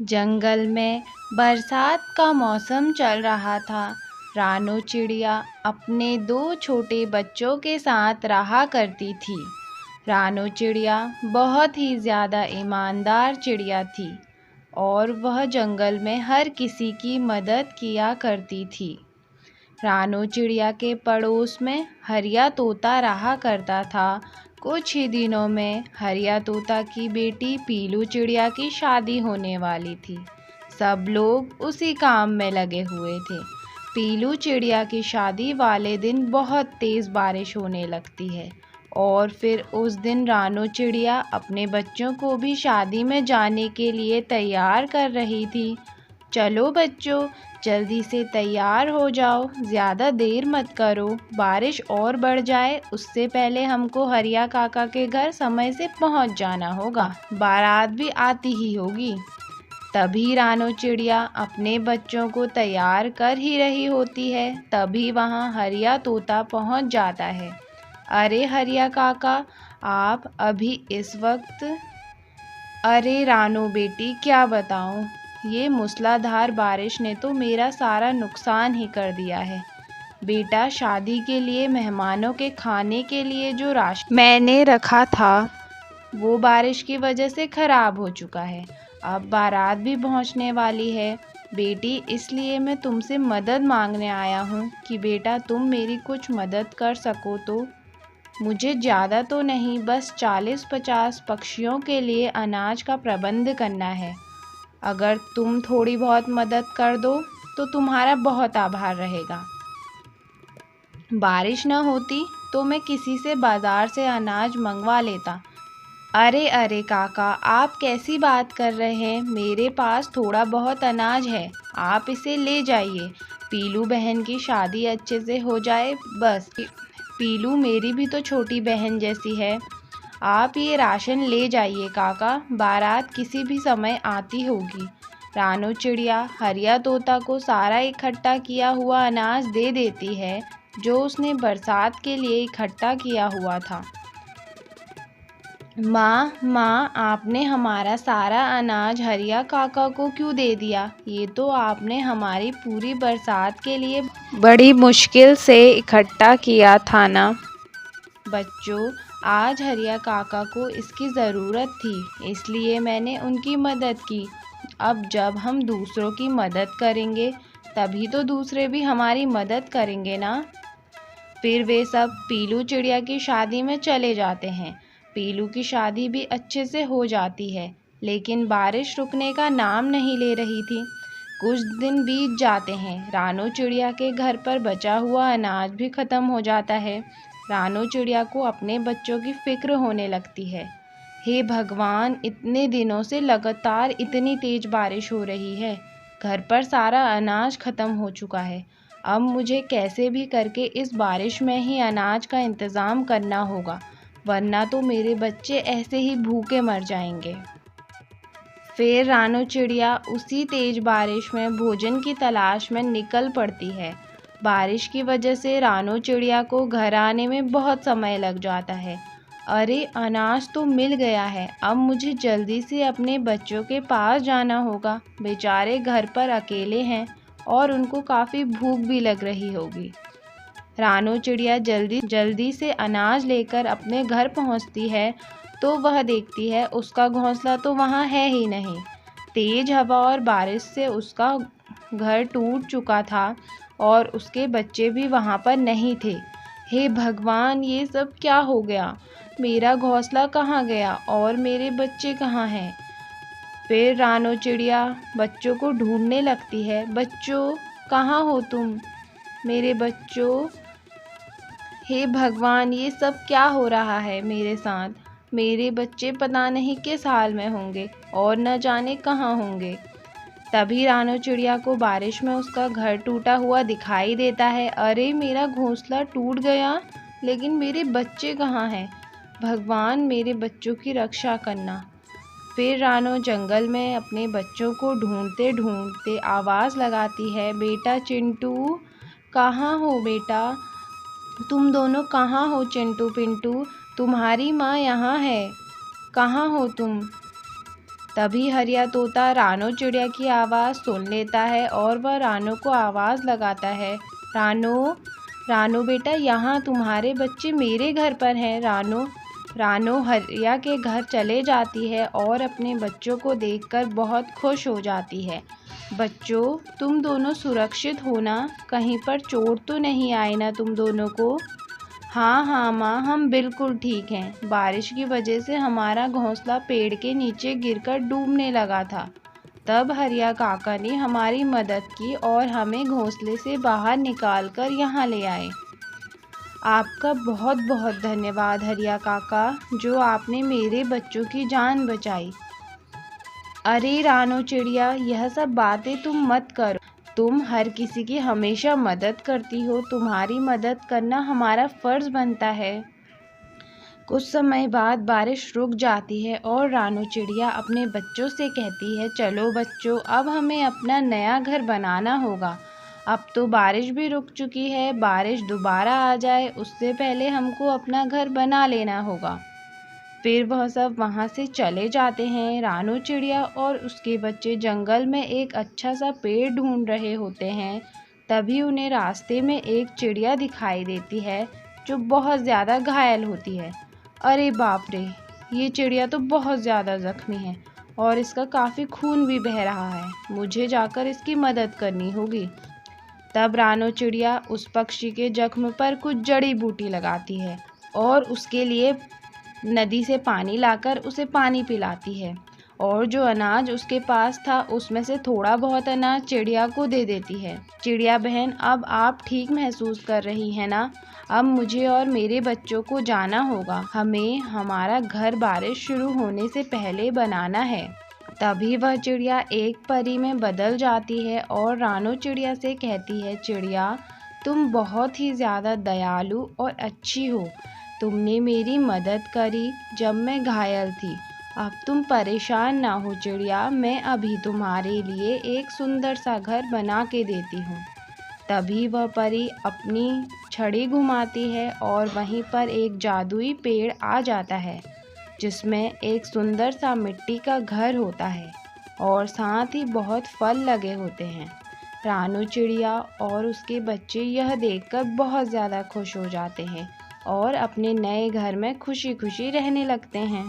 जंगल में बरसात का मौसम चल रहा था। रानू चिड़िया अपने दो छोटे बच्चों के साथ रहा करती थी। रानू चिड़िया बहुत ही ज़्यादा ईमानदार चिड़िया थी और वह जंगल में हर किसी की मदद किया करती थी। रानू चिड़िया के पड़ोस में हरिया तोता रहा करता था। कुछ ही दिनों में हरिया तोता की बेटी पीलू चिड़िया की शादी होने वाली थी। सब लोग उसी काम में लगे हुए थे। पीलू चिड़िया की शादी वाले दिन बहुत तेज़ बारिश होने लगती है और फिर उस दिन रानू चिड़िया अपने बच्चों को भी शादी में जाने के लिए तैयार कर रही थी। चलो बच्चों, जल्दी से तैयार हो जाओ, ज़्यादा देर मत करो, बारिश और बढ़ जाए उससे पहले हमको हरिया काका के घर समय से पहुंच जाना होगा, बारात भी आती ही होगी। तभी रानू चिड़िया अपने बच्चों को तैयार कर ही रही होती है, तभी वहाँ हरिया तोता पहुंच जाता है। अरे हरिया काका, आप अभी इस वक्त? अरे रानू बेटी, क्या बताऊं, ये मूसलाधार बारिश ने तो मेरा सारा नुकसान ही कर दिया है। बेटा, शादी के लिए मेहमानों के खाने के लिए जो राशन मैंने रखा था वो बारिश की वजह से ख़राब हो चुका है। अब बारात भी पहुंचने वाली है बेटी, इसलिए मैं तुमसे मदद मांगने आया हूँ कि बेटा तुम मेरी कुछ मदद कर सको तो। मुझे ज़्यादा तो नहीं, बस 40-50 पक्षियों के लिए अनाज का प्रबंध करना है। अगर तुम थोड़ी बहुत मदद कर दो तो तुम्हारा बहुत आभार रहेगा। बारिश न होती तो मैं किसी से बाज़ार से अनाज मंगवा लेता। अरे अरे काका, आप कैसी बात कर रहे हैं? मेरे पास थोड़ा बहुत अनाज है, आप इसे ले जाइए। पीलू बहन की शादी अच्छे से हो जाए बस। पीलू मेरी भी तो छोटी बहन जैसी है। आप ये राशन ले जाइए काका, बारात किसी भी समय आती होगी। रानू चिड़िया हरिया तोता को सारा इकट्ठा किया हुआ अनाज दे देती है जो उसने बरसात के लिए इकट्ठा किया हुआ था। माँ, आपने हमारा सारा अनाज हरिया काका को क्यों दे दिया? ये तो आपने हमारी पूरी बरसात के लिए बड़ी मुश्किल से इकट्ठा किया था ना। बच्चों, आज हरिया काका को इसकी ज़रूरत थी, इसलिए मैंने उनकी मदद की। अब जब हम दूसरों की मदद करेंगे तभी तो दूसरे भी हमारी मदद करेंगे ना। फिर वे सब पीलू चिड़िया की शादी में चले जाते हैं। पीलू की शादी भी अच्छे से हो जाती है, लेकिन बारिश रुकने का नाम नहीं ले रही थी। कुछ दिन बीत जाते हैं। रानू चिड़िया के घर पर बचा हुआ अनाज भी ख़त्म हो जाता है। रानू चिड़िया को अपने बच्चों की फ़िक्र होने लगती है। हे भगवान, इतने दिनों से लगातार इतनी तेज़ बारिश हो रही है, घर पर सारा अनाज ख़त्म हो चुका है। अब मुझे कैसे भी करके इस बारिश में ही अनाज का इंतज़ाम करना होगा, वरना तो मेरे बच्चे ऐसे ही भूखे मर जाएंगे। फिर रानू चिड़िया उसी तेज़ बारिश में भोजन की तलाश में निकल पड़ती है। बारिश की वजह से रानू चिड़िया को घर आने में बहुत समय लग जाता है। अरे, अनाज तो मिल गया है, अब मुझे जल्दी से अपने बच्चों के पास जाना होगा। बेचारे घर पर अकेले हैं और उनको काफ़ी भूख भी लग रही होगी। रानू चिड़िया जल्दी से अनाज लेकर अपने घर पहुंचती है तो वह देखती है उसका घोंसला तो वहाँ है ही नहीं। तेज़ हवा और बारिश से उसका घर टूट चुका था और उसके बच्चे भी वहाँ पर नहीं थे। हे भगवान, ये सब क्या हो गया? मेरा घोंसला कहाँ गया और मेरे बच्चे कहाँ हैं? फिर रानू चिड़िया बच्चों को ढूंढने लगती है। बच्चों, कहाँ हो तुम? मेरे बच्चों, हे भगवान, ये सब क्या हो रहा है मेरे साथ? मेरे बच्चे पता नहीं किस हाल में होंगे और न जाने कहाँ होंगे। तभी रानू चिड़िया को बारिश में उसका घर टूटा हुआ दिखाई देता है। अरे, मेरा घोंसला टूट गया, लेकिन मेरे बच्चे कहाँ हैं? भगवान, मेरे बच्चों की रक्षा करना। फिर रानू जंगल में अपने बच्चों को ढूंढते ढूंढते आवाज़ लगाती है। बेटा चिंटू, कहाँ हो बेटा? तुम दोनों कहाँ हो चिंटू पिंटू? तुम्हारी माँ यहाँ है, कहाँ हो तुम? तभी हरिया तोता रानो चिड़िया की आवाज़ सुन लेता है और वह रानो को आवाज़ लगाता है, रानो रानो बेटा, यहाँ तुम्हारे बच्चे मेरे घर पर हैं। रानो हरिया के घर चले जाती है और अपने बच्चों को देखकर बहुत खुश हो जाती है। बच्चों, तुम दोनों सुरक्षित हो ना? कहीं पर चोट तो नहीं आई ना तुम दोनों को? हाँ हाँ माँ, हम बिल्कुल ठीक हैं। बारिश की वजह से हमारा घोंसला पेड़ के नीचे गिरकर डूबने लगा था। तब हरिया काका ने हमारी मदद की और हमें घोंसले से बाहर निकालकर यहाँ ले आए। आपका बहुत बहुत धन्यवाद हरिया काका, जो आपने मेरे बच्चों की जान बचाई। अरे रानो चिड़िया, यह सब बातें तुम मत करो। तुम हर किसी की हमेशा मदद करती हो। तुम्हारी मदद करना हमारा फ़र्ज़ बनता है। कुछ समय बाद बारिश रुक जाती है और रानो चिड़िया अपने बच्चों से कहती है, चलो बच्चों, अब हमें अपना नया घर बनाना होगा। अब तो बारिश भी रुक चुकी है, बारिश दोबारा आ जाए उससे पहले हमको अपना घर बना लेना होगा। फिर वह सब वहाँ से चले जाते हैं। रानो चिड़िया और उसके बच्चे जंगल में एक अच्छा सा पेड़ ढूंढ रहे होते हैं। तभी उन्हें रास्ते में एक चिड़िया दिखाई देती है जो बहुत ज़्यादा घायल होती है। अरे बाप रे, ये चिड़िया तो बहुत ज़्यादा ज़ख्मी है और इसका काफ़ी खून भी बह रहा है। मुझे जाकर इसकी मदद करनी होगी। तब रानो चिड़िया उस पक्षी के जख्म पर कुछ जड़ी बूटी लगाती है और उसके लिए नदी से पानी लाकर उसे पानी पिलाती है और जो अनाज उसके पास था उसमें से थोड़ा बहुत अनाज चिड़िया को दे देती है। चिड़िया बहन, अब आप ठीक महसूस कर रही हैं ना? अब मुझे और मेरे बच्चों को जाना होगा। हमें हमारा घर बारिश शुरू होने से पहले बनाना है। तभी वह चिड़िया एक परी में बदल जाती है और रानो चिड़िया से कहती है, चिड़िया, तुम बहुत ही ज़्यादा दयालु और अच्छी हो। तुमने मेरी मदद करी जब मैं घायल थी। अब तुम परेशान ना हो चिड़िया, मैं अभी तुम्हारे लिए एक सुंदर सा घर बना के देती हूँ। तभी वह परी अपनी छड़ी घुमाती है और वहीं पर एक जादुई पेड़ आ जाता है जिसमें एक सुंदर सा मिट्टी का घर होता है और साथ ही बहुत फल लगे होते हैं। रानो चिड़िया और उसके बच्चे यह देखकर बहुत ज़्यादा खुश हो जाते हैं और अपने नए घर में खुशी खुशी रहने लगते हैं।